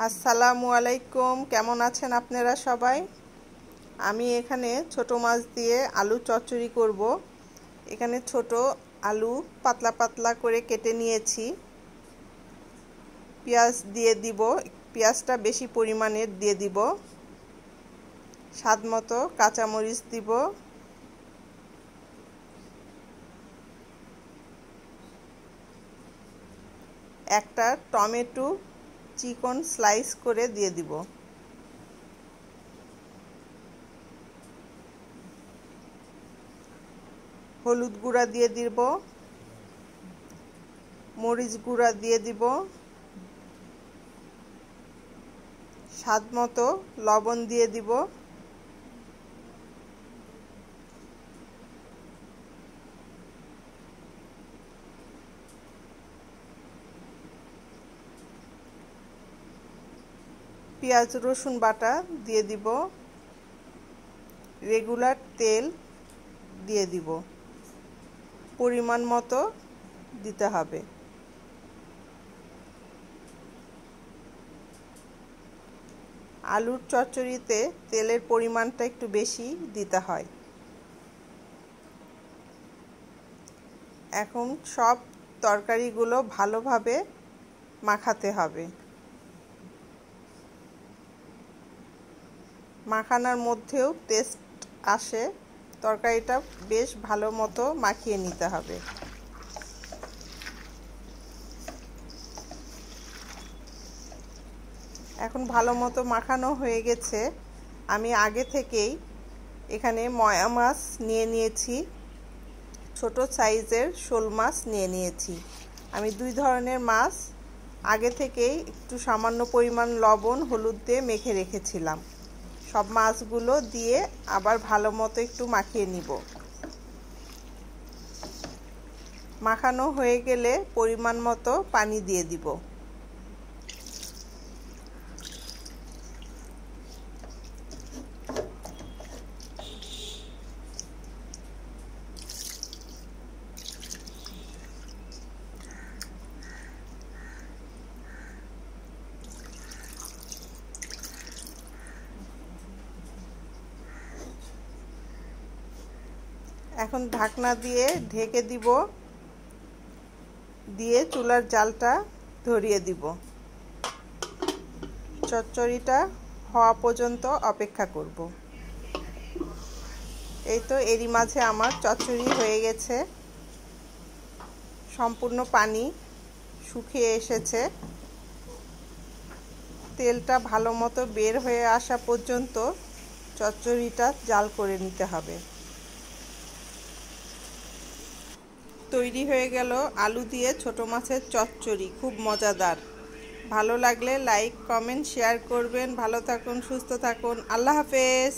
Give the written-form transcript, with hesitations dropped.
আসসালামু আলাইকুম, কেমন আছেন আপনারা সবাই? আমি এখানে ছোট মাছ দিয়ে আলু চচ্চড়ি করব। এখানে ছোট আলু পাতলা পাতলা করে কেটে নিয়েছি। পেঁয়াজ দিয়ে দিব, পেঁয়াজটা বেশি পরিমাণের দিয়ে দিব। স্বাদ মতো কাঁচামরিচ দিব। একটা টমেটো চিকন স্লাইস করে দিয়ে দিব। হলুদ গুঁড়া দিয়ে দিব, মরিচ গুঁড়া দিয়ে দিব, স্বাদ মতো লবণ দিয়ে দিব। পেঁয়াজ রসুন বাটা দিয়ে দিব, রেগুলার তেল দিয়ে দিব, পরিমাণ মতো দিতে হবে। আলুর চচ্চড়িতে তেলের পরিমাণটা একটু বেশি দিতে হয়। এখন সব তরকারিগুলো ভালোভাবে মাখাতে হবে। মাখানোর মধ্যেও টেস্ট আসে, তরকারিটা বেশ ভালো মতো মাখিয়ে নিতে হবে। এখন ভালো মতো মাখানো হয়ে গেছে। আমি আগে থেকেই এখানে ময়া মাছ নিয়ে নিয়েছি, ছোট সাইজের শোল মাছ নিয়ে নিয়েছি। আমি দুই ধরনের মাছ আগে থেকেই একটু সামান্য পরিমাণ লবণ হলুদ দিয়ে মেখে রেখেছিলাম। সব মাছগুলো দিয়ে আবার ভালো মতো একটু মাখিয়ে নিব। মাখানো হয়ে গেলে পরিমাণ মতো পানি দিয়ে দিব। এখন ঢাকনা দিয়ে ঢেকে দিব, দিয়ে চুলার জালটা ধরিয়ে দিব। চচ্চড়িটা হওয়া পর্যন্ত অপেক্ষা করব। এই তো এরই মাঝে আমার চচ্চড়ি হয়ে গেছে, সম্পূর্ণ পানি শুকিয়ে এসেছে। তেলটা ভালো মতো বের হয়ে আসা পর্যন্ত চচ্চড়িটা জাল করে নিতে হবে। তৈরি হয়ে গেল আলু দিয়ে ছোট মাছের চচ্চড়ি, খুব মজাদার। ভালো লাগলে লাইক কমেন্ট শেয়ার করবেন। ভালো থাকুন, সুস্থ থাকুন। আল্লাহ হাফেজ।